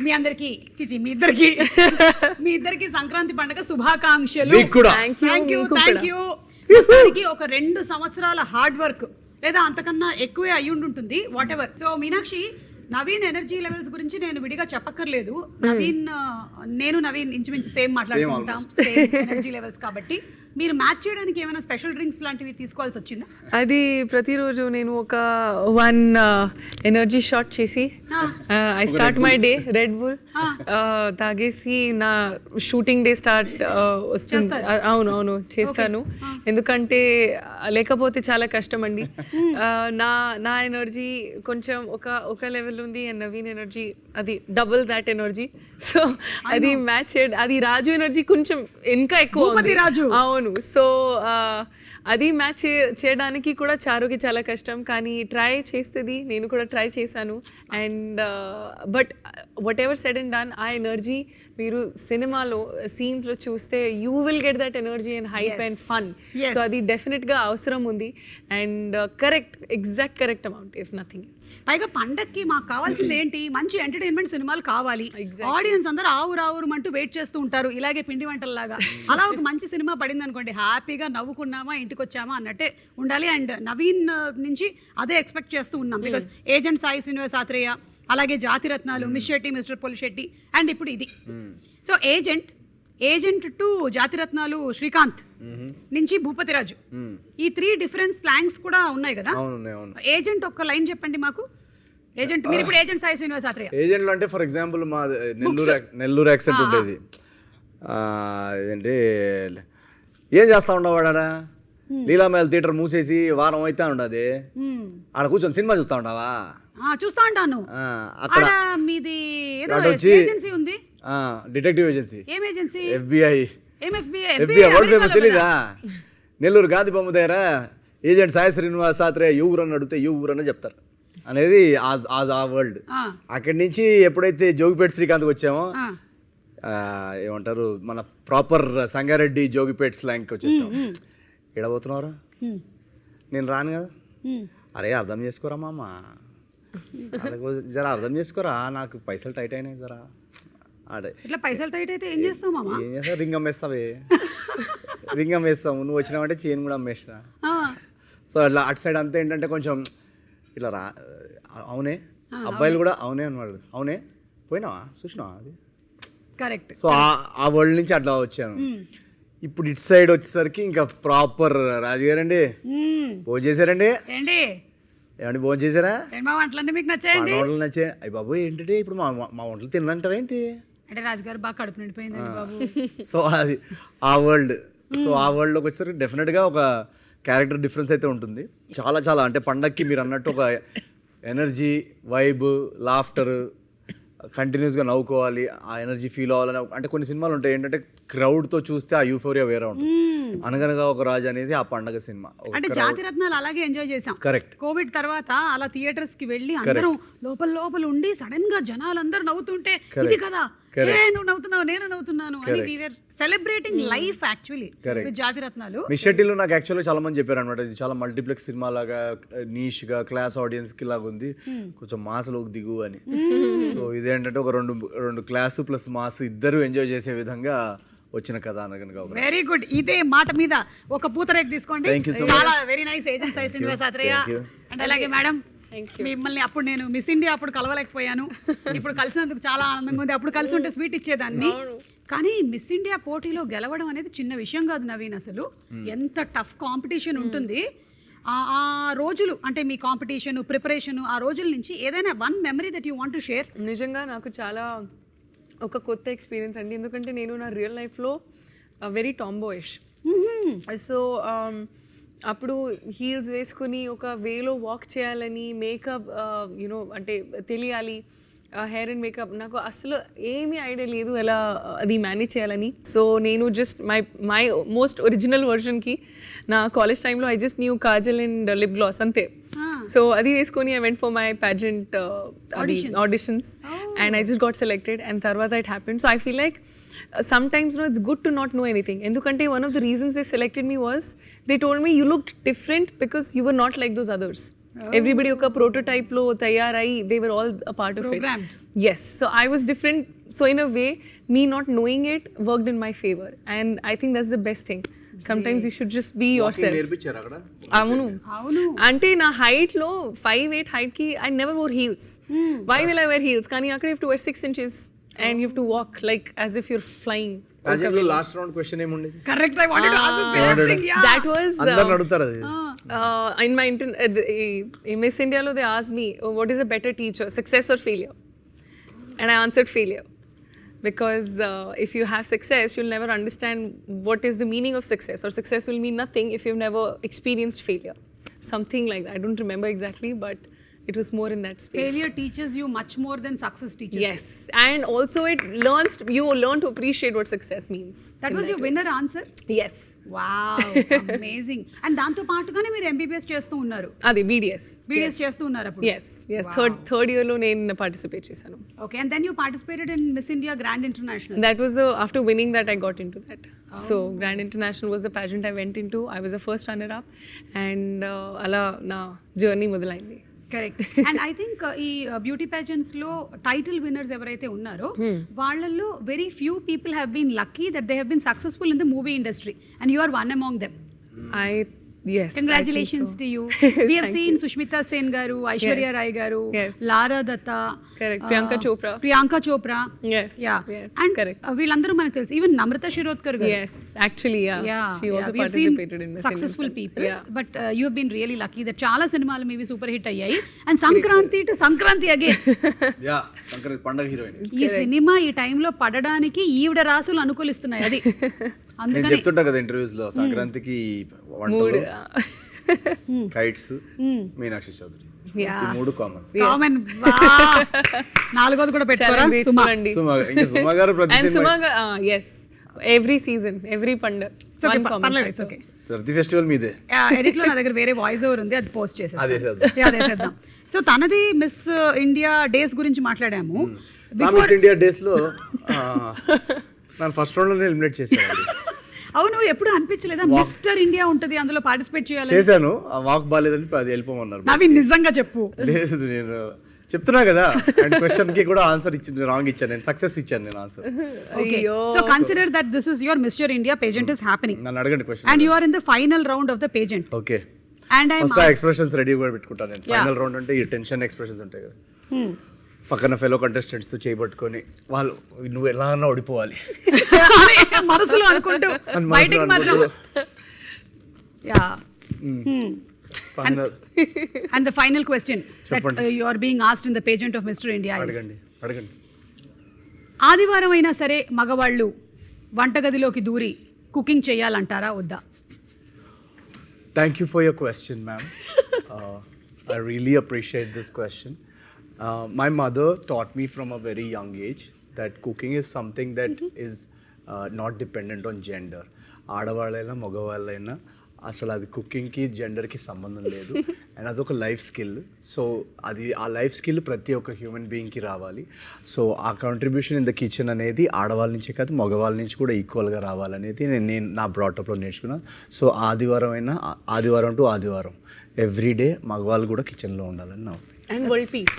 మీ అందరికి చిచి మీ ఇద్దరికి సంక్రాంతి పండుగ శుభాకాంక్షలు. Thank you. ఒక 2 సంవత్సరాల హార్డ్ వర్క్ లేదా అంతకన్నా ఎక్కువే అయ్యి ఉంటుంది what ever. So Meenakshi, Naveen energy levels గురించి నేను విడిగా చెప్పక్కర్లేదు. నవీన్ ఇంచుమించు సేమ్ మాట్లాడుకుంటాం, సేమ్ ఎనర్జీ లెవెల్స్ కాబట్టి మీరు మ్యాచ్ చేయడానికి ఏమైనా స్పెషల్ డ్రింక్స్ లాంటివి తీసుకోవాల్సి వచ్చిందా? అది ప్రతిరోజు నేను ఒక 1 ఎనర్జీ షాట్ చేసి I start my day red bull తాగేసి నా షూటింగ్ డే స్టార్ట్ వస్తుంది. అవును చేస్తాను, ఎందుకంటే లేకపోతే చాలా కష్టం అండి. నా ఎనర్జీ కొంచెం ఒక లెవెల్ ఉంది అండ్ నవీన్ ఎనర్జీ అది డబుల్ దాట్ ఎనర్జీ. సో అది మ్యాచ్ అది రాజు ఎనర్జీ కొంచెం ఇంకా ఎక్కువ ఉంది. అవును, సో అది మ్యాచ్ చేయడానికి కూడా చారుకి చాలా కష్టం, కానీ ట్రై చేస్తుంది. నేను కూడా ట్రై చేశాను. And but what ever said and done, ఆ ఎనర్జీ మీరు సినిమాలో సీన్స్లో చూస్తే you will get that energy and hype and fun. So అది డెఫినెట్గా అవసరం ఉంది and exact correct amount if nothing. పైగా పండక్కి మాకు కావాల్సింది ఏంటి, మంచి ఎంటర్టైన్మెంట్ సినిమాలు కావాలి. ఆడియన్స్ అందరూ ఆవురు అంటూ వెయిట్ చేస్తూ ఉంటారు, ఇలాగే పిండి వంటల్లాగా. అలా ఒక మంచి సినిమా పడింది అనుకోండి, హ్యాపీగా నవ్వుకున్నామా ఇంటికి వచ్చామా అన్నట్టే ఉండాలి. అండ్ నవీన్ నుంచి అదే ఎక్స్పెక్ట్ చేస్తూ ఉన్నాం. బికాస్ ఏజెంట్ సాయి శ్రీనివాస్ ఆత్రేయ, అలాగే Jathi Ratnalu, miss Shetty, Mr Polishetty, and ఇప్పుడు ఇది. So agent to Jathi Ratnalu Srikanth నుంచి భూపతిరాజు, ఈ 3 డిఫరెంట్ స్లాంగ్స్ కూడా ఉన్నాయి కదా. ఏజెంట్ ఒక్క లైన్ చెప్పండి మాకు. ఏజెంట్ మీరు ఇప్పుడు ఏజెంట్ సాయి శ్రీనివాస్ ఆత్రేయ. ఏజెంట్ అంటే ఫర్ ఎగ్జాంపుల్ మా నెల్లూరు యాక్సెంట్ ఉండేది. ఏంటంటే ఏం చేస్తా ఉండవాడా, లీలామహల్ థియేటర్ మూసేసి వారం అయితే ఉండదు, ఆడ కూర్చొని సినిమా చూస్తా ఉండవా? చూస్తా ఉంటాను. అక్కడ మీది ఏదో ఏజెన్సీ ఉంది, డిటెక్టివ్ ఏజెన్సీ. ఏం ఏజెన్సీ? FBI వరల్డ్ ఫేమస్ తెలీదా? నెల్లూరు గాంధీ బొమ్మ దగ్గర ఏజెంట్ సాయి శ్రీనివాస్ ఆత్రేయ ఊరని అడిగితే ఊరని చెప్తారు అనేది ఆ వరల్డ్. అక్కడి నుంచి ఎప్పుడైతే జోగిపేట శ్రీకాంత్కి వచ్చామో, ఏమంటారు, మన ప్రాపర్ సంగారెడ్డి జోగిపేట స్లాంగ్కి వచ్చేసాం. ఎడబోతున్నారా, నేను రాను కదా, అరే అర్థం చేసుకోరా మామ, జరా అర్థం చేసుకోరా, నాకు పైసలు టైట్ అయినాయి జరా. ఆడే ఇట్లా పైసలు టైట్ అయితే ఏం చేస్తావు మామ? ఏం చేస్తావు, రింగ్ అమ్మేస్తావే. రింగ్ అమ్మేస్తాము, నువ్వు వచ్చినావంటే చైన్ కూడా అమ్మేస్తా. సో అట్లా అటు సైడ్ అంతా ఏంటంటే కొంచెం ఇట్లా అవునే, అబ్బాయిలు కూడా అవునే అన్నాడు, అవునే పోయినావా చూసినావా, అది కరెక్ట్. సో ఆ వరల్డ్ నుంచి అట్లా వచ్చాను. ఇప్పుడు ఇటు సైడ్ వచ్చేసరికి ఇంకా ప్రాపర్ రాజుగారండి భోజనం చేశారండి. ఏమండి భోజనం చేశారా? వంటలన్నీ మీకు నచ్చాయండి? వంటలు నచ్చాయి. అయ్యి బాబు ఏంటంటే ఇప్పుడు మా వంటలు తినంటారా ఏంటి అంటే రాజుగారు బాగా కడుపు నిండిపోయింది బాబు. సో అది ఆ వరల్డ్. సో ఆ వరల్డ్లోకి వచ్చేసరికి డెఫినెట్గా ఒక క్యారెక్టర్ డిఫరెన్స్ అయితే ఉంటుంది. చాలా చాలా అంటే పండక్కి మీరు అన్నట్టు ఒక ఎనర్జీ, వైబ్, లాఫ్టర్, కంటిన్యూస్గా నవ్వుకోవాలి, ఆ ఎనర్జీ ఫీల్ అవ్వాలని. అంటే కొన్ని సినిమాలు ఉంటాయి ఏంటంటే క్రౌడ్తో చూస్తే ఆ యూఫోరియా వేరే ఉంటుంది. అనగనగా ఒక రాజు అనేది ఆ పండగ సినిమా. అంటే జాతిరత్నాలు అలాగే ఎంజాయ్ చేసాం. కరెక్ట్. కోవిడ్ తర్వాత అలా థియేటర్స్ కి వెళ్ళి అందరూ లోపల ఉండి సడన్ గా జనాలందరూ నవ్వుతుంటే ఇది కదా, నువ్వు నవ్వుతున్నావు నేను నవ్వుతున్నాను అని we were celebrating life actually with Jathi Ratnalu. Miss షెట్టిలో నాకు యాక్చువల్గా చాలా మంది చెప్పారు అనమాట, ఇది చాలా మల్టీప్లెక్స్ సినిమా లాగా, నీష్ గా, క్లాస్ ఆడియన్స్ కి లాగా ఉంది, కొంచెం మాస్లోకి దిగు అని. సో ఇదేంటంటే ఒక రెండు క్లాస్ ప్లస్ మాస్ ఇద్దరు ఎంజాయ్ చేసే విధంగా వచ్చిన కథ అనగా. Very good. ఇదే మాట మీద ఒక పూతరేక్ తీసుకోండి. చాలా very nice agent Sai Srinivas Athreya. And అలాగే మేడం, మిమ్మల్ని అప్పుడు నేను మిస్ ఇండియా అప్పుడు కలవలేకపోయాను, ఇప్పుడు కలిసినందుకు చాలా ఆనందంగా ఉంది. అప్పుడు కలిసి ఉంటే స్వీట్ ఇచ్చేదాన్ని, కానీ మిస్ ఇండియా పోటీలో గెలవడం అనేది చిన్న విషయం కాదు నవీన్. అసలు ఎంత టఫ్ కాంపిటీషన్ ఉంటుంది. ఆ రోజులు అంటే మీ కాంపిటీషన్ ప్రిపరేషన్, ఆ రోజుల నుంచి ఏదైనా 1 memory that you want to share? నిజంగా నాకు చాలా ఒక కొత్త ఎక్స్పీరియన్స్ అండి, ఎందుకంటే నేను నా రియల్ లైఫ్లో వెరీ టాంబాయిష్. సో అప్పుడు హీల్స్ వేసుకుని ఒక వేలో వాక్ చేయాలని, మేకప్ యూనో అంటే తెలియాలి, హెయిర్ అండ్ మేకప్ నాకు అసలు ఏమీ ఐడియా లేదు ఎలా అది మేనేజ్ చేయాలని. సో నేను జస్ట్ మై మోస్ట్ ఒరిజినల్ వర్షన్కి నా కాలేజ్ టైంలో I just new Kajal and lip gloss అంతే. సో అది వేసుకొని I went for my pageant auditions and I just got selected and tarvata it happened. So I feel like sometimes it's good to not know anything. Endukante one of the reasons they selected me was they told me you looked different because you were not like those others. Everybody oka prototype lo tayarai, they were all a part of Programmed. it. Yes, so I was different. So in a way, me not knowing it worked in my favor, and I think that's the best thing. Sometimes you should just be yourself. నేర్పించారు అక్కడ అవును అంటే నా height లో 5'8" height కి I never wore heels. Why will I wear heels? కానీ అక్కడ you to wear 6 inches and you have to walk like as if you're flying. Pageant లో లాస్ట్ రౌండ్ క్వశ్చన్ ఏముండేది? Correct, I wanted to ask this same thing. Yeah, That was అందరూ అడుగుతారు అది. in my in Miss India lo they asked me, oh, what is a better teacher, success or failure? And I answered failure, because if you have success you'll never understand what is the meaning of success, or success will mean nothing if you've never experienced failure, something like that. I don't remember exactly, but it was more in that space. Failure teaches you much more than success teaches you. Yes, and also you learn to appreciate what success means. That was your winner answer? Yes. Wow, amazing. And దాంతో పాటుగానే మీరు MBBS చేస్తూ ఉన్నారు, అది BDS చేస్తూ ఉన్నారు అప్పుడు? yes third year lo నేను participate చేశాను. Okay, and then you participated in Miss India Grand International. That was after winning that I got into that. So Grand International was the pageant I went into. I was the first runner up, and ala na journey మొదలైంది. Correct. And I think ఈ beauty pageants లో title winners ఎవరైతే ఉన్నారో వాళ్ళల్లో very few people have been lucky that they have been successful in the movie industry, and you are one among them. Yes, congratulations to you. We have seen Sushmita Sen garu, Aishwarya Roy గారు, లారా Datta, correct, Priyanka Chopra. Yes, yeah, and correct. వీళ్ళందరూ మనకు తెలుసు. Even నమ్రత శిరోద్కర్ గారు. Yes, actually, yeah. She also we have seen participated in Miss successful India. people, Yeah. but you have been really lucky that చాలా సినిమాలు మీవి super hit అయ్యాయి. And Sankranti to Sankranti again, yeah Sankranti పండగ heroine. ఈ సినిమా ఈ టైంలో పడడానికి ఈవిడ రాసులు అనుకూలిస్తున్నాయి. అది నేను అందుకని చెప్తుంటా కదా ఇంటర్వ్యూస్ లో, సంక్రాంతికి వంటలు, కైట్స్, మీనాక్షి చౌదరి, ఈ మూడు కామన్. కామన్. నాలుగోది కూడా పెట్టుకోరా సుమా? ఇంకా సుమా గారు ప్రతి And cinema, Sumaga, yes, every season, every పండగ one common పర్లేదు, factor. It's okay. ప్రతి ఫెస్టివల్ మీదే. ఎడిట్ లో నా దగ్గర వేరే వాయిస్ ఓవర్ ఉంది, అది పోస్ట్ చేసేది. అదే చేద్దాం. అదేసేద్దాం. సో తనది మిస్ ఇండియా డేస్ గురించి మాట్లాడాము. మిస్ ఇండియా డేస్ లో నన్ను ఫస్ట్ రౌండ్ లో ఎలిమినేట్ చేశాను. అవును, ఎప్పుడు అనిపించలేదా మిస్టర్ ఇండియా ఉంటది అందులో పార్టిసిపేట్ చేయాలి? చేశాను, ఆ వాక్ బాగాలేదని అది వెళ్ళిపోమన్నారు. నవీన్ నిజంగా చెప్పు. లేదు, నేను చెప్తున్నా కదా, అండ్ క్వశ్చన్ కి కూడా ఆన్సర్ ఇచ్చింది, రాంగ్ ఇచ్చాను నేను, సక్సెస్ ఇచ్చాను నేను answer. Okay, so consider that this is your Mr. India pageant is happening, నన్ను అడగండి question. and you are in the final round of the pageant. Okay, And I am first ఆ expressions ready కూడా పెట్టుకుంటాను నేను. Final round అంటే ఈ tension expressions ఉంటాయి కదా, పక్కన ఫెలో కంటెస్టెంట్స్ తో చేయబట్టుకొని వాళ్ళు నువ్వు ఎలా అన్నా ఓడిపోవాలి మనసులో అనుకుంటూ బయటికి మాత్రం. Yeah. Final. And the final question that you are being asked in the pageant of Mr. India is, అడగండి. ఆదివారం అయినా సరే మగవాళ్ళు వంటగదిలోకి దూరి కుకింగ్ చేయాలంటారా వద్దా? Thank you for your question, ma'am. I really appreciate this question. My mother taught me from a very young age that cooking is something that is not dependent on gender. ఆడవాళ్ళైనా మగవాళ్ళైనా అసలు అది కుకింగ్కి జెండర్కి సంబంధం లేదు, and అదొక life skill. So అది ఆ life skill ప్రతి ఒక్క human బీయింగ్కి రావాలి. సో ఆ కాంట్రిబ్యూషన్ ఇన్ ద కిచెన్ అనేది ఆడవాళ్ళ నుంచే కాదు మగవాళ్ళ నుంచి కూడా ఈక్వల్గా రావాలనేది నేను నా బ్రాటప్లో నేర్చుకున్నాను. సో ఆదివారం టు ఆదివారం ఎవ్రీడే మగవాళ్ళు కూడా కిచెన్లో ఉండాలని నా opinion. And world peace.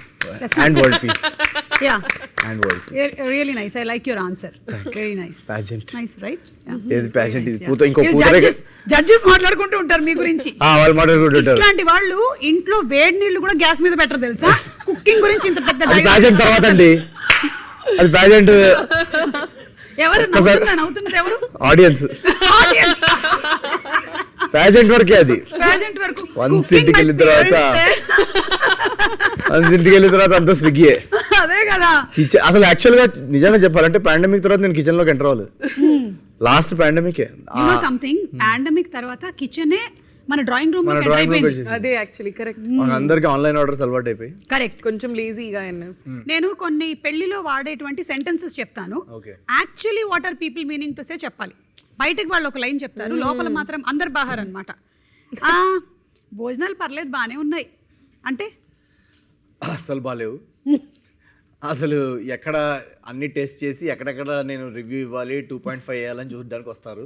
And world peace. Yeah. And world peace. Really nice. I like your answer. Very nice. Pageant. Nice, right? ఏది ప్యాజెంట్ ఇది? ఇంకో పూతరే జడ్జెస్ మాట్లాడుకుంటూ ఉంటారు మీ గురించి. వాళ్ళు మాట్లాడుకుంటుంటారు. ఇట్లాంటి వాళ్ళు ఇంట్లో వేడి నీళ్లు కూడా గ్యాస్ మీద పెట్టరు తెలుసా? కుకింగ్ గురించి ఇంత పెద్ద ప్యాజెంట్ తర్వాత అండి, అది ప్యాజెంట్. ఎవరు నవ్వుతున్నది? ఎవరు? ఆడియన్స్. ప్యాజెంట్ వరకే అది. ప్యాజెంట్ వరకు. వన్స్ ఇంటికి వెళ్ళిన తర్వాత అంతా స్విగ్గీయే. అదే కదా. అసలు యాక్చువల్ గా నిజంగా చెప్పాలంటే పాండమిక్ తర్వాత నేను కిచెన్ లోకి ఎంటర్ అవ్వలేదు. లాస్ట్ పాండమిక్ సంథింగ్ పాండమిక్ తర్వాత కిచెనే మన డ్రాయింగ్ రూమ్ అదే యాక్చువల్లీ కరెక్ట్. అందరికి ఆన్లైన్ ఆర్డర్స్ అలవాటు అయిపోయి కరెక్ట్. కొంచెం లేజీగా నేను కొన్ని పెళ్లిలో వాడేటువంటి సెంటెన్సెస్ చెప్తాను. Actually what are people meaning to say చెప్పాలి. బయటకు వాళ్ళు ఒక లైన్ చెప్తారు, లోపల మాత్రం అందరు బాహార్ అనమాట. భోజనాలు పర్లేదు బాగానే ఉన్నాయి అంటే అసలు బాగాలేవు. అసలు ఎక్కడ అన్ని టెస్ట్ చేసి ఎక్కడెక్కడ నేను రివ్యూ ఇవ్వాలి 2.5 వేయాలని చూడడానికి వస్తారు.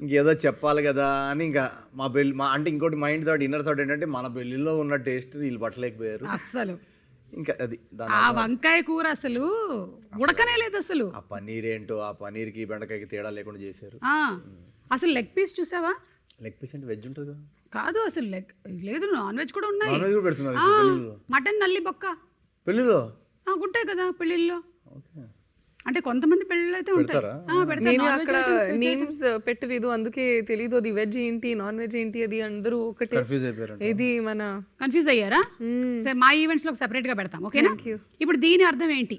ఇంకేదో చెప్పాలి కదా అని ఇంకా మా అంటే ఇంకోటి మైండ్ థాట్ ఇన్నర్ థాట్ ఏంటంటే మన పెళ్ళిలో ఉన్న టేస్ట్ వీళ్ళు పట్టలేకపోయారు. అస్సలు ఇంకా అది ఆ వంకాయ కూర అసలు ఉడకనే లేదు అసలు. ఆ పన్నీర్ ఏంటో ఆ పన్నీర్కి బెండకాయకి తేడా లేకుండా చేశారు. అసలు లెగ్ పీస్ చూసావా? లెగ్ పీస్ అంటే వెజ్ ఉంటుంది కదా? కాదు అసలు లెగ్ లేదు, నాన్ వెజ్ కూడా ఉన్నాయి. నాన్ వెజ్ కూడా పెడుతున్నారు ఇప్పుడు పెళ్ళిలో. మటన్ నల్లి బొక్క పెళ్ళిలో ఉంటాయి కదా పెళ్ళిళ్ళలో. ఓకే, అంటే కొంతమంది పెళ్ళిళ్ళు అయితే ఉంటాయి. పెడతారా? పెడతారు. నేను Non-veg అక్కడ items పెట్టారు. నేమ్స్ పెట్టలేదు, అందుకే తెలీదు అది వెజ్ ఏంటి నాన్ వెజ్ ఏంటి అది అందరూ ఒకటే. కన్ఫ్యూజ్ అయిపోయారు. ఇది మన కన్ఫ్యూజ్ అయ్యారా? సరే మా ఈవెంట్స్ లో సెపరేట్ గా పెడతాం, ఓకేనా? Thank you. ఇప్పుడు దీని అర్థం ఏంటి?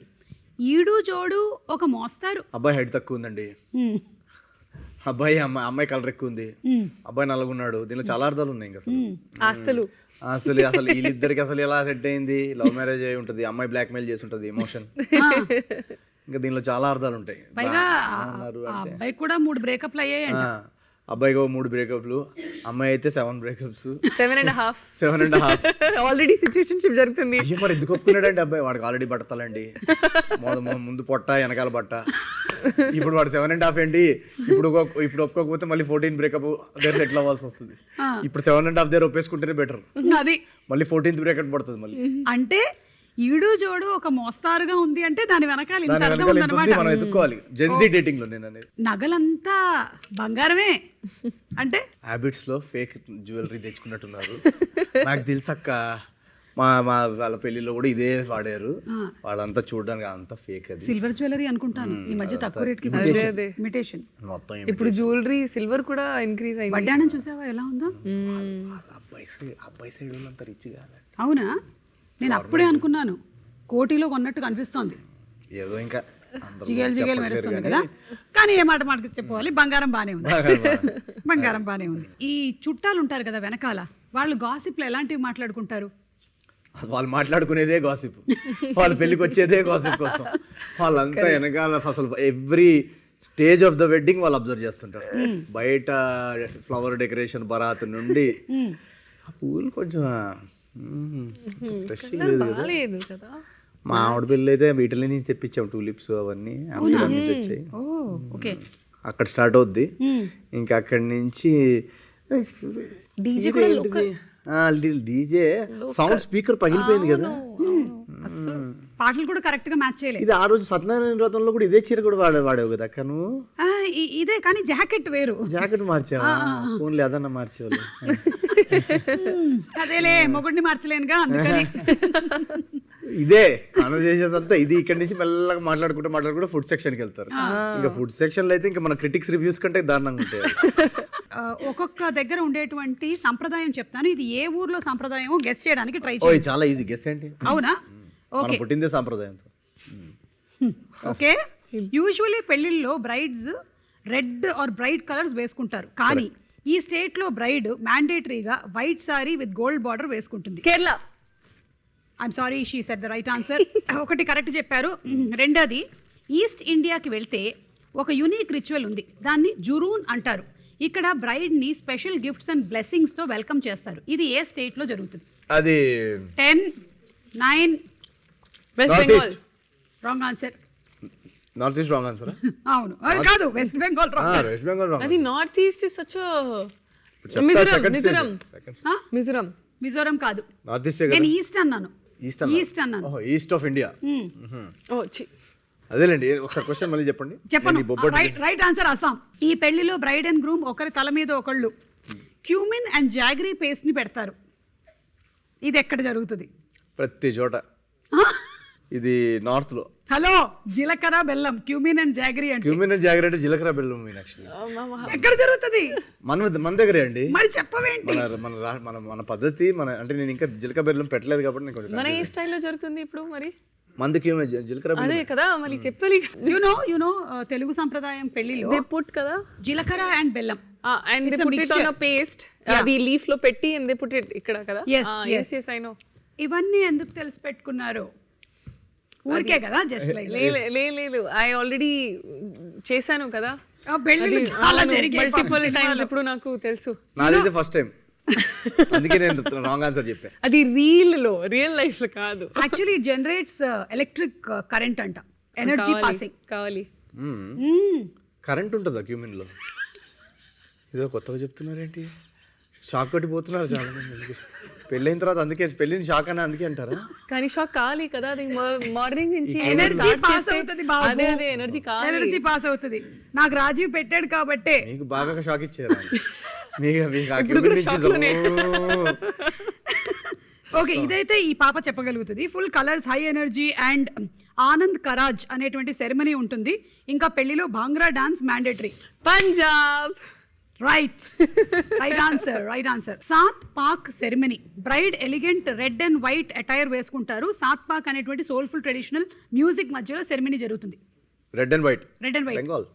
ఈడు జోడు ఒక మోస్తారు. అబ్బాయి హైట్ తక్కువ ఉందండి, అమ్మాయి కలర్ ఎక్కువ ఉంది, అబ్బాయి నల్లగున్నాడు. దీనిలో చాలా అర్థాలు ఉన్నాయి. ఇంకా ఆస్తులు అసలు వీళ్ళిద్దరికి అసలు ఎలా సెట్ అయింది? లవ్ మ్యారేజ్ అయి ఉంటుంది, అమ్మాయి బ్లాక్ మెయిల్ చేసి ఉంటుంది, ఎమోషన్. ఇంకా దీనిలో చాలా అర్థాలు ఉంటాయి. పైగా అబ్బాయి కూడా 3 బ్రేకప్లు అయ్యాయంట. అబ్బాయికి 3 బ్రేకప్లు, అమ్మాయి అయితే 7 బ్రేకప్స్, 7.5 ఆల్రెడీ సిచ్యువేషన్షిప్ జరుగుతుంది. అయ్యో మరి ఎందుకు ఒప్పుకున్నాడండి అబ్బాయి? వాడికి ఆల్రెడీ బట్టతలండి, ముందు పొట్ట వెనకాల బట్ట. ఇప్పుడు వాడు 7.5 ఏంటి? ఇప్పుడు ఒప్పుకోకపోతే మళ్ళీ 14 బ్రేకప్ దగ్గర సెటిల్ అవ్వాల్సి వస్తుంది. ఇప్పుడు 7.5 దగ్గర ఒప్పేసుకుంటేనే బెటర్. అది మళ్ళీ 14th బ్రేకప్ పడుతుంది మళ్ళీ. అంటే ఈడు జోడు ఒక మోస్తారుగా ఉంది అంటే దాని వెనకాల ఇంత అర్థం ఉందన్నమాట. మనం ఎత్తుకోవాలి జెన్జీ డేటింగ్ లో. నేను అనేది నగలంతా బంగారమే అంటే హ్యాబిట్స్ లో ఫేక్ జ్యువెలరీ తెచ్చుకున్నట్టున్నారు. నాకు తెలుసక్క, వాళ్ళ పెళ్లిలో కూడా ఇదే వాడారు. వాళ్ళంతా చూడడానికి అంతా ఫేక్. అది సిల్వర్ జ్యువెలరీ అనుకుంటాను, ఈ మధ్య తక్కువ రేట్ కి ఇమిటేషన్. మొత్తం ఇప్పుడు జ్యువెలరీ సిల్వర్ కూడా ఇంక్రీజ్ అయింది. వడ్డాణం చూసావా ఎలా ఉందో? అబ్బాయి సైడ్ వాళ్ళంతా రిచ్ కాదు. అవునా? నేను అప్పుడే అనుకున్నాను, కోటిలో కొన్నట్టు కనిపిస్తోంది. ఏదో ఇంకా జిగేలు మెరుస్తుంది కదా. కానీ ఏ మాట మాటకి చెప్పుకోవాలి, బంగారం బానే ఉంది. బంగారం బానే ఉంది. ఈ చుట్టాలు ఉంటారు కదా వెనకాల, వాళ్ళు గాసిప్లు ఎలాంటివి మాట్లాడుకుంటారు? వాళ్ళు మాట్లాడుకునేదే గాసిప్, వాళ్ళ పెళ్ళికి వచ్చేదే గాసిప్ కోసం. వాళ్ళంతా వెనకాల అసలు every stage of the wedding వాళ్ళు అబ్జర్వ్ చేస్తుంటారు. బయట ఫ్లవర్ డెకరేషన్ బరాత్ నుండి పూలు కొంచెం ఫ్రెష్ లేదు కదా. మా ఆవిడ పెళ్ళి అయితే వీటిలో నుంచి తెప్పించాం, టూలిప్స్ అవన్నీ నుంచి వచ్చాయి. అక్కడ స్టార్ట్ అవుద్ది. ఇంకా అక్కడి నుంచి డీజే సౌండ్ స్పీకర్ పగిలిపోయింది కదా. పాటలు కూడా కరెక్ట్ గా మ్యాచ్ చేయలేదు. ఇది ఆ రోజు సత్యనారాయణ వ్రతంలో కూడా ఇదే చీర కూడా వాడేవు కదా అక్క నువ్వు. ఇదే కానీ జాకెట్ వేరు. జాకెట్ మార్చావా? ఫోన్లే అదన్నా మార్చేవాళ్ళు. అదేలే మొగుడిని మార్చలేనుగా అందుకని. ఇదే కాన్వర్సేషన్ అంతా ఇది. ఇక్కడ నుంచి మెల్లగా మాట్లాడుకుంటూ ఫుడ్ సెక్షన్ కి వెళ్తారు. ఇంకా ఫుడ్ సెక్షన్ లో అయితే ఇంకా మన క్రిటిక్స్ రివ్యూస్ కంటే దారుణంగా ఉంటాయి. ఒక్కొక్క దగ్గర ఉండేటువంటి సంప్రదాయం చెప్తాను, ఇది ఏ ఊర్లో సంప్రదాయం గెస్ట్ చేయడానికి ట్రై చేయండి. చాలా ఈజీ గెస్ ఏంటి? అవునా? ఓకే, పుట్టిందే సంప్రదాయంతో. ఓకే, యూజువల్లీ పెళ్లిళ్ళలో brides red or bright colours వేసుకుంటారు, కానీ ఈ స్టేట్ లో బ్రైడ్ మ్యాండేటరీగా white sari with gold border వేసుకుంటుంది. Kerala. I'm sorry, she said the right answer. ఒకటి కరెక్ట్ చెప్పారు. రెండోది, ఈస్ట్ ఇండియాకి వెళ్తే ఒక యునీక్ రిచువల్ ఉంది, దాన్ని జురూన్ అంటారు. ఇక్కడ బ్రైడ్ ని స్పెషల్ గిఫ్ట్స్ అండ్ బ్లెస్సింగ్స్ తో వెల్కమ్ చేస్తారు. ఇది ఏ స్టేట్ లో జరుగుతుంది? అది 10, 9. West Bengal. Wrong answer. North east wrong answer. అవును, కాదు, వెస్ట్ బెంగాల్ రాంగ్. వెస్ట్ బెంగాల్ రాంగ్. అది north east is such Mizoram కాదు. నార్త్ ఈస్ట్ నేను ఈస్ట్ అన్నాను. ఈస్ట్ అన్నాను. ఓహో, ఈస్ట్ ఆఫ్ ఇండియా. ఓ చి. అదేలేండి. ఒకసారి క్వశ్చన్ మళ్ళీ చెప్పండి. చెప్పను. Right answer Assam. ఈ పెళ్లిలో బ్రైడ్ అండ్ గ్రూమ్ ఒకరి తల మీద ఒకళ్ళు క్యూమిన్ అండ్ జాగరీ పేస్ట్ ని పెడతారు. ఇది ఎక్కడ జరుగుతుంది? ప్రతి చోట. ఇది నార్త్ లో. హలో, జీలకర్ర బెల్లం, క్యూమిన్ అండ్ జాగరీ అంటే. క్యూమిన్ అండ్ జాగరీ అంటే జీలకర్ర బెల్లం. ఎక్కడ జరుగుతుంది? మన దగ్గరే అండి. మరి చెప్పవేంటి? మన పద్ధతి అంటే నేను ఇంకా జీలకర్ర బెల్లం పెట్టలేదు కాబట్టి నేను కొంచెం. మన ఏ స్టైల్లో జరుగుతుంది ఇప్పుడు మరి? మంది క్యూమిన్ జీలకర్ర బెల్లం. అదే కదా మళ్ళీ చెప్పాలి. యు నో తెలుగు సంప్రదాయం పెళ్లిలో దే పుట్ కదా జీలకర్ర అండ్ బెల్లం and they put it on a paste. అది లీఫ్ లో పెట్టి and they put it ఇక్కడ కదా. yes I know. ఇవన్నీ ఎందుకు తెలిసి పెట్టుకున్నారు? ఊరికే కదా, జస్ట్ లైక్. లేదు, ఐ ఆల్రెడీ చేశాను కదా మల్టిపుల్ టైమ్స్. ఇప్పుడు నాకు తెలుసు. నాదైతే ఫస్ట్ టైం, అందుకే నేను రాంగ్ ఆన్సర్ చెప్పాను. అది రియల్ లైఫ్ లో కాదు. Actually it generates electric current అంట, ఎనర్జీ పాసింగ్ కావాలి. కరెంట్ ఉంటుందా క్యూమిన్ లో? ఇదో కొత్తగా చెప్తున్నారేంటి? షాక్ కొట్టిపోతున్నారు చాలా మంది. పెళ్ళైన తర్వాత అందుకే పెళ్ళిని షాక్ అని అందుకే అంటారా? కానీ షాక్ కావాలి కదా, అది మార్నింగ్ నుంచి ఎనర్జీ పాస్ అవుతుంది బాబు. అదే ఎనర్జీ కావాలి, ఎనర్జీ పాస్ అవుతుంది. నాకు రాజీవ్ పెట్టాడు కాబట్టే. మీకు బాగా షాక్ ఇచ్చారు. మీకు ఇప్పుడు కూడా shock లోనే. ఓకే, ఇదైతే ఈ పాప చెప్పగలుగుతుంది. Full colours, high energy and Anand Karaj అనేటువంటి సెరమనీ ఉంటుంది. ఇంకా పెళ్లిలో bhangra dance mandatory. Punjab. Right answer. Saat Paak ceremony. Bride elegant red and white attire వేసుకుంటారు. సాత్ పాక్ అనేటువంటి సోల్ఫుల్ ట్రెడిషనల్ మ్యూజిక్ మధ్యలో సెరమనీ జరుగుతుంది. Red and white. బెంగాల్.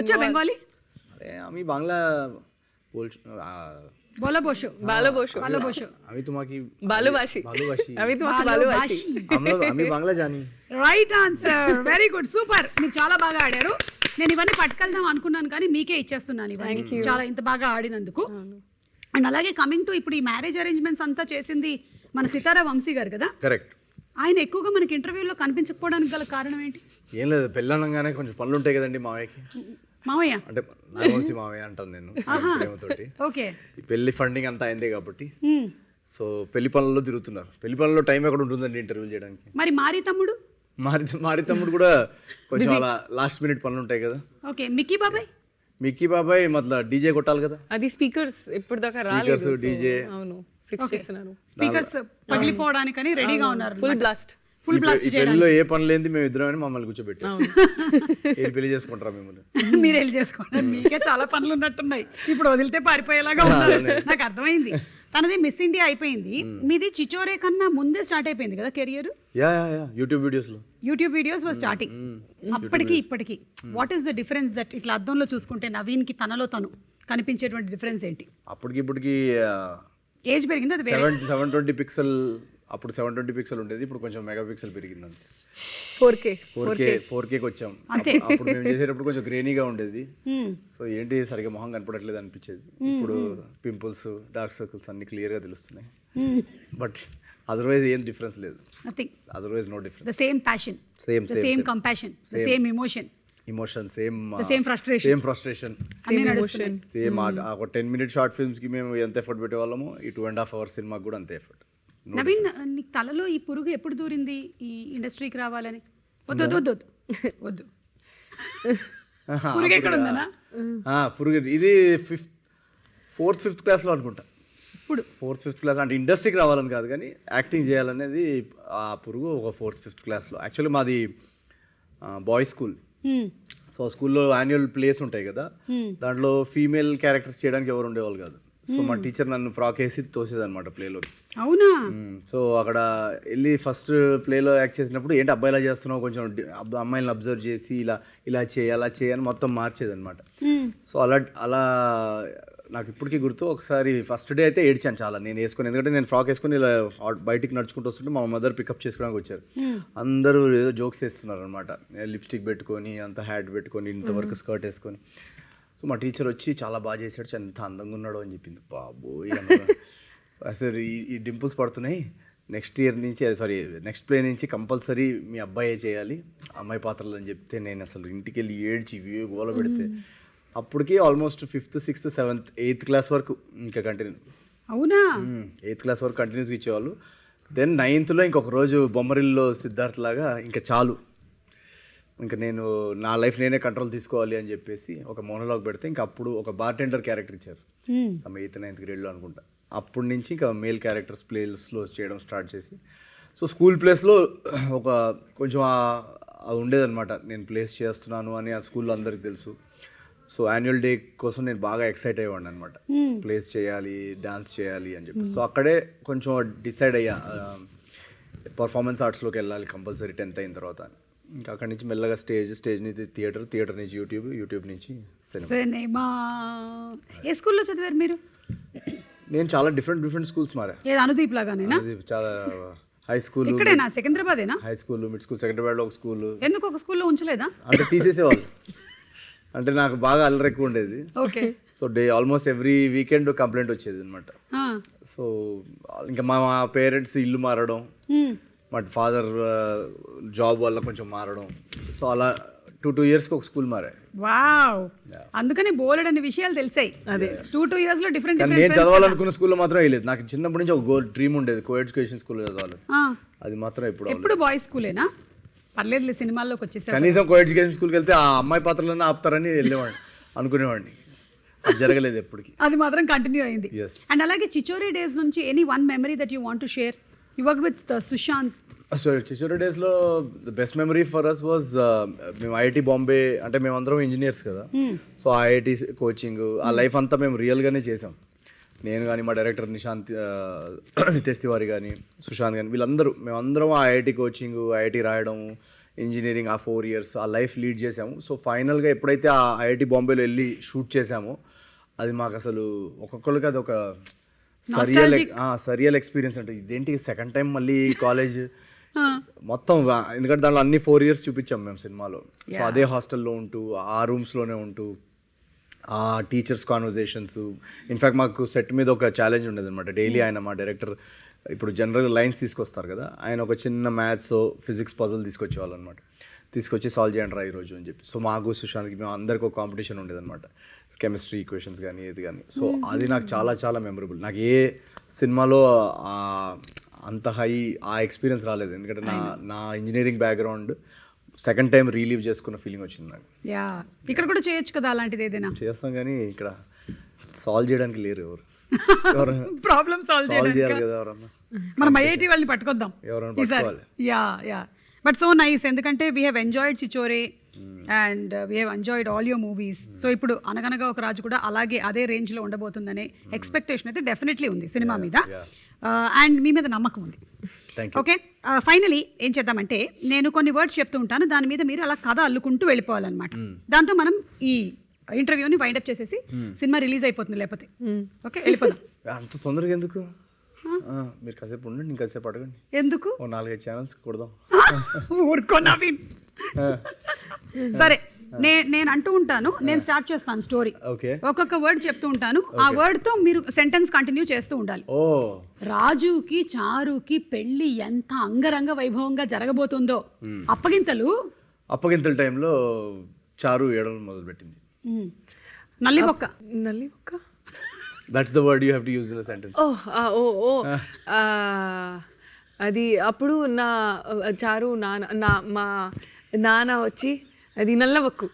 వచ్చా బెంగాలీ? अरे आम्ही बांगला बोल बोलाबोशो. आम्ही तुम्हाकी बालुभाषी. आम्ही बांगला जानी. Right answer, very good, super. మీరు చాలా బాగా ఆడారు. నేను ఇవన్నీ పట్టుకెళ్దాం అనుకున్నాను కానీ మీకే ఇచ్చేస్తున్నాను ఇవన్నీ, చాలా ఇంత బాగా ఆడినందుకు. అండ్ అలాగే కమింగ్ టు ఇప్పుడు ఈ మ్యారేజ్ అరేంజ్మెంట్స్ అంతా చేసింది మన సితారా వంశీ గారు కదా. కరెక్ట్. ఆయన ఎక్కువగా మనకి ఇంటర్వ్యూలో కనిపించకపోవడానికి గల కారణం ఏంటి? ఏం లేదు, పెళ్ళనగానే కొంచెం పనులు ఉంటాయి కదండి మావయ్యకి. మావయ్య అంటే నాగవంశీ మావయ్య అంటాను నేను ప్రేమతోటి. ఓకే. ఈ పెళ్లి ఫండింగ్ అంతా అయిందే కాబట్టి సో పెళ్లి పనుల్లో తిరుగుతున్నారు. పెళ్లి పనుల్లో టైం ఎక్కడ ఉంటుందండి ఇంటర్వ్యూ చేయడానికి. మరి మారి తమ్ముడు? మారి తమ్ముడు కూడా కొంచెం అలా లాస్ట్ మినిట్ పనులు ఉంటాయి కదా. ఓకే. మిక్కీ బాబాయ్ మతలబ్ డీజే కొట్టాలి కదా. అది స్పీకర్స్ ఇప్పుడు దాకా రాలేదు, డీజే అవును ఫిక్స్ చేస్తున్నారు. స్పీకర్స్ పగిలిపోవడానికని రెడీగా ఉన్నారు. ఫుల్ బ్లాస్ట్ పెళ్లిలో ఏ పని లేని మేము ఇద్దరం అని మమ్మల్ని కూర్చోబెట్టాం. ఏం పెళ్లి చేసుకుంటారా మిమ్మల్ని? మీరు వెళ్ళి చేసుకోండి, మీకే చాలా పనులు ఉన్నట్టున్నాయి. ఇప్పుడు వదిలితే పారిపోయేలాగా ఉన్నారు. నాకు అర్థమైంది. తనది మిస్ ఇండియా అయిపోయింది, మీది చిచోరే కన్నా ముందే స్టార్ట్ అయిపోయింది కదా కెరియర్. యూట్యూబ్ వీడియోస్ వర్ స్టార్టింగ్. అప్పటికి ఇప్పటికి what is the difference that ఇట్లా అద్దంలో చూసుకుంటే నవీన్ కి తనలో తను కనిపించేటువంటి డిఫరెన్స్ ఏంటి? అప్పటికి ఇప్పటికి ఏజ్ పెరిగింది. అది 720 పిక్సెల్. అప్పుడు 720 పిక్సెల్ ఉండేది, ఇప్పుడు కొంచెం మెగా పిక్సెల్ పెరిగింది అంతే. 4K వచ్చాం. అప్పుడు మేము చేసేటప్పుడు కొంచెం గ్రేనీగా ఉండేది. సో ఏంటి సరిగ్గా మొహం కనపడట్లేదు అనిపించేది. ఇప్పుడు పింపుల్స్, డార్క్ సర్కిల్స్ అన్ని క్లియర్ గా తెలుస్తున్నాయి. బట్ అదర్వైజ్ ఏం డిఫరెన్స్ లేదు. Otherwise no difference. The same passion, same compassion, the same emotion, same frustration అన్ని నడుస్తున్నాయి. సేమ్ ఒక 10 minute షార్ట్ ఫిల్మ్స్ కి మేము ఎంత ఎఫర్ట్ పెట్టేవాళ్ళము, ఈ 2.5 hours సినిమాకి కూడా అంతే ఎఫర్ట్. నవీన్, నీకు తలలో ఈ పురుగు ఎప్పుడు దూరింది ఈ ఇండస్ట్రీకి రావాలని? వద్దు పురుగు ఎక్కడ ఉందనా? పురుగు ఇది 4th 5th క్లాస్లో అనుకుంటా. ఇప్పుడు 4th 5th క్లాస్ అంటే ఇండస్ట్రీకి రావాలని కాదు కానీ యాక్టింగ్ చేయాలనేది ఆ పురుగు ఒక 4th 5th క్లాస్లో. యాక్చువల్లీ మాది బాయ్స్ స్కూల్. సో స్కూల్లో యాన్యువల్ ప్లేస్ ఉంటాయి కదా, దాంట్లో ఫీమేల్ క్యారెక్టర్స్ చేయడానికి ఎవరు ఉండేవాళ్ళు కాదు. సో మా టీచర్ నన్ను ఫ్రాక్ వేసి తోసేది అనమాట ప్లేలో. అవునా? సో అక్కడ వెళ్ళి ఫస్ట్ ప్లేలో యాక్ట్ చేసినప్పుడు ఏంటి అబ్బాయిలా చేస్తున్నావు, కొంచెం అమ్మాయిలను అబ్జర్వ్ చేసి ఇలా చేయి అలా చేయని మొత్తం మార్చేది అనమాట. సో అలా నాకు ఇప్పటికీ గుర్తు. ఒకసారి ఫస్ట్ డే అయితే ఏడ్చాను చాలా నేను వేసుకొని, ఎందుకంటే నేను ఫ్రాక్ వేసుకొని ఇలా బయటికి నడుచుకుంటూ వస్తుంటే మా మదర్ పికప్ చేసుకోవడానికి వచ్చారు. అందరూ ఏదో జోక్స్ వేస్తున్నారు అనమాట, లిప్స్టిక్ పెట్టుకొని అంత హ్యాట్ పెట్టుకొని ఇంతవరకు స్కర్ట్ వేసుకొని. సో మా టీచర్ వచ్చి చాలా బాగా చేశాడు, ఎంత అందంగా ఉన్నాడో అని చెప్పింది. బాబోయ్ అసలు ఈ డింపుల్స్ పడుతున్నాయి, నెక్స్ట్ ప్లే నుంచి కంపల్సరీ మీ అబ్బాయే చేయాలి అమ్మాయి పాత్రలు అని చెప్తే నేను అసలు ఇంటికి వెళ్ళి ఏడ్చి గోల పెడితే అప్పటికి almost 5th 6th 7th 8th class వరకు ఇంకా కంటిన్యూ. అవునా? 8th క్లాస్ వరకు కంటిన్యూస్గా ఇచ్చేవాళ్ళు. దెన్ 9thలో ఇంకొక రోజు బొమ్మరిల్లో సిద్ధార్థ్ లాగా ఇంకా చాలు, ఇంకా నేను నా లైఫ్ నేనే కంట్రోల్ తీసుకోవాలి అని చెప్పేసి ఒక మోనోలాగ్ పెడితే ఇంకా అప్పుడు ఒక బార్టెండర్ క్యారెక్టర్ ఇచ్చారు. 8th 9th గ్రేడ్లో అనుకుంటా. అప్పటి నుంచి ఇంకా మేల్ క్యారెక్టర్స్ ప్లేస్లో చేయడం స్టార్ట్ చేసి, సో స్కూల్ ప్లేస్లో ఒక కొంచెం ఉండేదన్నమాట, నేను ప్లేస్ చేస్తున్నాను అని ఆ స్కూల్లో అందరికి తెలుసు. సో యాన్యువల్ డే కోసం నేను బాగా ఎక్సైట్ అయ్యేవాడిని అనమాట, ప్లేస్ చేయాలి, డాన్స్ చేయాలి అని చెప్పి. సో అక్కడే కొంచెం డిసైడ్ అయ్యా పర్ఫార్మెన్స్ ఆర్ట్స్లోకి వెళ్ళాలి కంపల్సరీ 10th అయిన తర్వాత. ఇంకా అక్కడి నుంచి మెల్లగా స్టేజ్ నుంచి థియేటర్ నుంచి యూట్యూబ్ నుంచి సినిమా. ఏ స్కూల్లో చదివారు మీరు? నేను చాలా డిఫరెంట్ స్కూల్స్ మారా. అనుదీప్ లాగానేనా? చాలా హై స్కూల్ ఇక్కడేనా? సికింద్రాబాదేనా? హై స్కూల్, మిడ్ స్కూల్, సెకండ్రాబాద్లో ఒక స్కూల్. ఎందుకు ఒక స్కూల్లో ఉంచలేదా? అంటే తీసేసేవాళ్ళు, అంటే నాకు బాగా అల్లరి ఎక్కువ ఉండేది. Okay. So almost every weekend complaint వచ్చేది అనమాట. సో ఇంకా మా పేరెంట్స్ ఇల్లు మారడం, మా ఫాదర్ జాబ్ వల్ల కొంచెం మారడం, సో అలా టూ ఇయర్స్కి ఒక స్కూల్ మారా. వావ్, అందుకని బోలెడన్ని విషయాలు తెలిసాయి. అదే 2 years లో డిఫరెంట్ కానీ నేను చదవాలనుకున్న స్కూల్లో మాత్రం వేయలేదు. నాకు చిన్నప్పటి నుంచి ఒక డ్రీమ్ ఉండేది, కో ఎడ్యుకేషన్ స్కూల్లో చదవాలి. అది మాత్రం ఎప్పుడు బాయ్స్ స్కూలేనా? పర్లేదులే, సినిమాల్లోకి వచ్చేసారు. కనీసం కో ఎడ్యుకేషన్ స్కూల్కి వెళ్తే ఆ అమ్మాయి పాత్రలను ఆపుతారని వెళ్ళేవాడిని, అనుకునేవాడిని. అది జరగలేదు ఎప్పటికీ. అది మాత్రం కంటిన్యూ అయింది. అండ్ అలాగే చిచోరీ డేస్ నుంచి any one memory that you want to share? You work with Sushant. So Chhichhore డేస్లో the best memory for us was, మేము ఐఐటి బాంబే, అంటే మేమందరం ఇంజనీర్స్ కదా, సో ఐఐటి కోచింగ్ ఆ లైఫ్ అంతా మేము రియల్గానే చేసాం. నేను కానీ మా డైరెక్టర్ నితేష్ తివారీ కానీ సుశాంత్ కానీ వీళ్ళందరూ మేమందరం ఆ ఐఐటి కోచింగ్, ఐఐటి రాయడం, ఇంజనీరింగ్ ఆ 4 years ఆ లైఫ్ లీడ్ చేసాము. సో ఫైనల్గా ఎప్పుడైతే ఆ ఐఐటి బాంబేలో వెళ్ళి షూట్ చేసామో అది మాకు అసలు ఒక్కొక్కరికి అది ఒక సరియల్ ఎక్స్పీరియన్స్. అంటే ఇదేంటి సెకండ్ టైం మళ్ళీ కాలేజ్ మొత్తం, ఎందుకంటే దాంట్లో అన్ని 4 years చూపించాం మేము సినిమాలో. సో అదే హాస్టల్లో ఉంటూ ఆ రూమ్స్లోనే ఉంటూ ఆ టీచర్స్ కాన్వర్జేషన్స్. ఇన్ఫ్యాక్ట్ మాకు సెట్ మీద ఒక ఛాలెంజ్ ఉండేది అనమాట. డైలీ ఆయన మా డైరెక్టర్ ఇప్పుడు జనరల్గా లైన్స్ తీసుకొస్తారు కదా, ఆయన ఒక చిన్న మ్యాథ్స్ ఫిజిక్స్ పజల్ తీసుకొచ్చేవాళ్ళు అనమాట. తీసుకొచ్చి సాల్వ్ చేయండి రా ఈరోజు అని చెప్పి. సో మాకు సుశాంత్కి మేము అందరికీ ఒక కాంపిటీషన్ ఉండేది అనమాట, కెమిస్ట్రీ ఈక్వేషన్స్ కానీ ఏది కానీ. సో అది నాకు చాలా చాలా మెమరబుల్. నాకు ఏ సినిమాలో అంత హై ఆ ఎక్స్పీరియన్స్ రాలేదు, ఎందుకంటే నా engineering background second time relive చేసుకున్న ఫీలింగ్ వచ్చింది నాకు. ఇక్కడ కూడా చేయొచ్చు కదా అలాంటిది ఏదైనా? చేస్తాం కానీ ఇక్కడ సాల్వ్ చేయడానికి లేరు ఎవరు. ప్రాబ్లమ్ సాల్వ్ చేయాలి కదా ఎవరన్నా. మనం ఐఐటి వాళ్ళని పట్టుకొద్దాం ఎవరైనా పట్టుకోవాలి. యా బట్ సో నైస్, ఎందుకంటే we have enjoyed Chhichhore and we have enjoyed all your movies. So ఇప్పుడు అనగనగా ఒక రాజు కూడా అలాగే అదే రేంజ్లో ఉండబోతుందనే ఎక్స్పెక్టేషన్ అయితే డెఫినెట్లీ ఉంది సినిమా మీద, అండ్ మీ మీద నమ్మకం ఉంది. ఓకే, ఫైనలీ ఏం చేద్దామంటే నేను కొన్ని వర్డ్స్ చెప్తూ ఉంటాను, దాని మీద మీరు అలా కథ అల్లుకుంటూ వెళ్ళిపోవాలన్నమాట. దాంతో మనం ఈ ఇంటర్వ్యూని వైండప్ చేసేసి సినిమా రిలీజ్ అయిపోతుంది, లేకపోతే ఓకే వెళ్ళిపోదాం. అంత తొందరగా ఎందుకు? మీరు కాసేపు ఉండండి, ఇంకాసేపు అడగండి. ఎందుకు? 4-5 ఛానల్స్ కొడదాం. ఊరుకోనా? సరే, నేను అంటూ ఉంటాను, నేను స్టార్ట్ చేస్తాను స్టోరీ. ఒక్కొక్క వర్డ్ చెప్తూ ఉంటాను, ఆ వర్డ్ తో మీరు సెంటెన్స్ కంటిన్యూ చేస్తూ ఉండాలి. రాజుకి చారుకి పెళ్లి ఎంత అంగరంగ వైభవంగా జరగబోతుందో, అప్పగింతల టైంలో చారు ఏడవడం మొదలుపెట్టింది. నల్లిబొక్క. That's the word you have to use in the sentence. అది అప్పుడు నా చారు మా నాన్న వచ్చి అది నల్లబొక్కు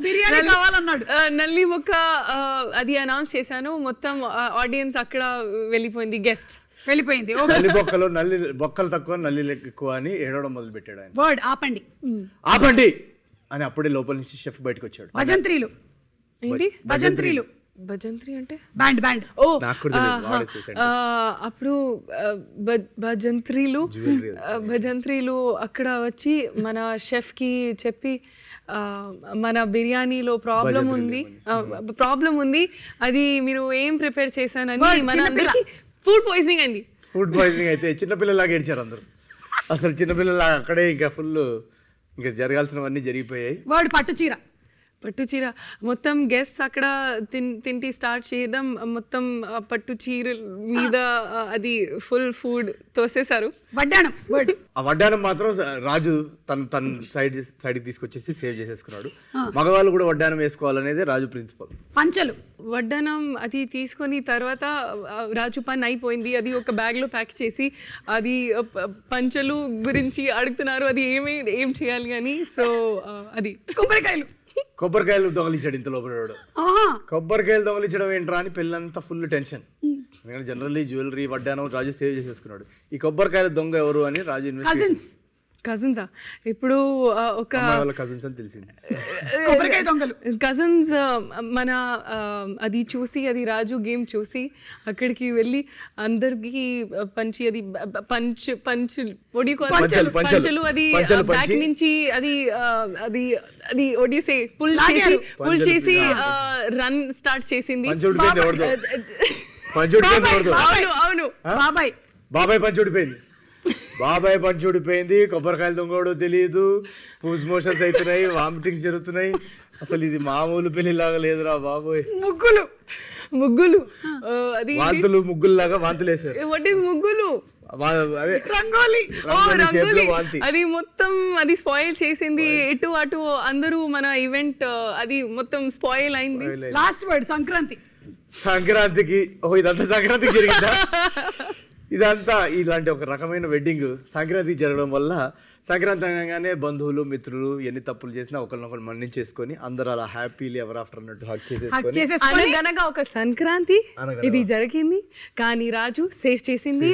బిర్యానీ కావాలన్నాడు. నల్లిబొక్క అది అనౌన్స్ చేశాను, మొత్తం ఆడియన్స్ అక్కడ వెళ్ళిపోయింది, గెస్ట్ వెళ్ళిపోయింది. నల్లి బొక్కలు తక్కువ నల్లి ఎక్కువ అని ఏడవడం మొదలు పెట్టాడు ఆయన. వర్డ్ ఆపండి అని అప్పుడే లోపల నుంచి షెఫ్ బయటకు వచ్చాడు. భజంత్రీలు. ఏంటి భజంత్రీలు? భజంత్రి అంటే బ్యాండ్. ఓ అప్పుడు భజంత్రీలు అక్కడ వచ్చి మన షెఫ్కి చెప్పి మన బిర్యానీలో ప్రాబ్లం ఉంది, అది మీరు ఏం ప్రిపేర్ చేశానని మన అందరికి ఫుడ్ పాయిజనింగ్ అయింది. ఫుడ్ పాయిజనింగ్ అయితే చిన్నపిల్లలాగా ఏడ్చారు అందరూ. అసలు చిన్నపిల్లలాగా అక్కడే ఇంకా ఫుల్ ఇంకా జరగాల్సినవన్నీ జరిగిపోయాయి. వర్డ్ పట్టుచీర. మొత్తం గెస్ట్స్ అక్కడ తింటి స్టార్ట్ చేయడం, మొత్తం పట్టు చీర మీద అది ఫుల్ ఫుడ్ తోసేశారు. వడ్డానం. ఆ వడ్డానం మాత్రం రాజు తన సైడ్కి తీసుకొచ్చేసి సేవ్ చేసేసుకున్నాడు. మగవాళ్ళు కూడా వడ్డానం వేసుకోవాలనేది రాజు ప్రిన్సిపల్. పంచలు. వడ్డానం అది తీసుకొని తర్వాత రాజు పని అయిపోయింది, అది ఒక బ్యాగ్లో ప్యాక్ చేసి అది పంచలు గురించి అడుగుతున్నారు, అది ఏం చేయాలి అని. సో అది కొబ్బరికాయలు దొంగలించాడు ఇంత లోపల. కొబ్బరికాయలు దొంగలించడం ఏంట్రా అని పెళ్ళంతా ఫుల్ టెన్షన్. ఎందుకంటే జనరల్లీ జ్యువెలరీ వడ్డానం రాజు సేవ్ చేసేసుకున్నాడు. ఈ కొబ్బరికాయల దొంగ ఎవరు అని రాజు ఇన్వెస్టిగేషన్. కజిన్సా? ఇప్పుడు ఒక కజిన్స్ అని తెలిసింది. కజిన్స్ మన అది చూసి, అది రాజు గేమ్ చూసి అక్కడికి వెళ్ళి అందరికి పంచి, అది పంచులు అది బ్యాక్ నుంచి అది ఒడిసే పుల్ చేసి రన్ స్టార్ట్ చేసింది. అవును, బాబాయ్ పంచి ఊడిపోయింది. కొబ్బరికాయలు దొంగోడు తెలియదు, పూజ్ మోషన్స్ అవుతున్నాయి, వామిటింగ్స్ జరుగుతున్నాయి. అసలు ఇది మామూలు పెళ్లిలాగా లేదురా బాబోయ్. ముగ్గులు అది వాంతులు, ముగ్గుల్లాగా వాంతులు వేసారు. వాట్ ఈస్ ముగ్గులు? అదే రంగోలీ రంగోలి shape లో రంగోలి వాంతి. అది మొత్తం అది స్పాయిల్ చేసింది. ఇటు అటు అందరూ మన ఈవెంట్ అది మొత్తం స్పాయిల్ అయింది. Last word Sankranti. సంక్రాంతికి ఇదంతా సంక్రాంతికి జరిగిందా? ఇదంతా ఇలాంటి ఒక రకమైన వెడ్డింగ్ సంక్రాంతికి జరగడం వల్ల సంక్రాంతి అనగానే బంధువులు మిత్రులు ఎన్ని తప్పులు చేసినా ఒకరినొకరు మన్నించేసుకొని అందరూ అలా హ్యాపీలీ ఎవర్ ఆఫ్టర్ అన్నట్టు హక్ చేసేసుకొని అనగనగా ఒక సంక్రాంతి అనగనగా. ఇది జరిగింది, కానీ రాజు సేవ్ చేసింది.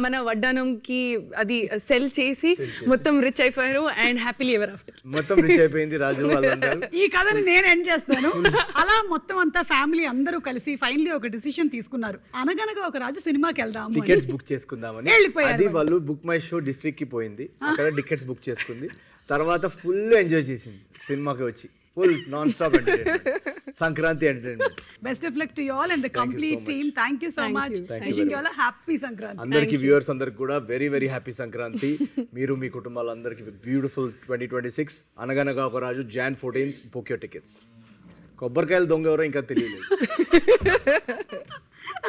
మన వడ్డానంకి అది సెల్ చేసి మొత్తం రిచ్ అయిపోయారు అండ్ హ్యాపీలీ ఎవర్ ఆఫ్టర్. మొత్తం రిచ్ అయిపోయింది రాజు వాళ్ళందరూ. ఈ కథని నేను ఎండ్ చేస్తాను. అలా మొత్తం అంతా ఫ్యామిలీ అందరూ కలిసి ఫైనలీ ఒక డిసిషన్ తీసుకున్నారు. అనగనగా ఒక రాజు సినిమాకి వెళ్దాము అని. టికెట్స్ బుక్ చేసుకుందామని. వెళ్ళిపోయారు అది వాళ్ళు. వాళ్ళు బుక్ మై షో డిస్ట్రిక్ట్ కి పోయింది, అక్కడ టికెట్స్ బుక్ చేసుకుంది. తర్వాత ఫుల్ ఎంజాయ్ చేసింది సినిమాకి వచ్చి. Full non stop entertainment, Sankranti entertainment. Best of luck to you all and the complete team. Thank you so much. Wishing you all happy Sankranti. అందరికి viewers అందరికి కూడా వెరీ వెరీ హ్యాపీ సంక్రాంతి. మీరు మీ కుటుంబాలందరికీ beautiful 2026. అనగనగా ఒక రాజు Jan 14th. Book your tickets. కొబ్బరికాయలు దొంగ ఎవరో ఇంకా తెలియలేదు.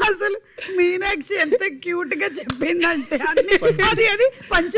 అసలు మీనాక్షి ఎంత క్యూట్ గా చెప్పిందంటే అన్ని అది పంచ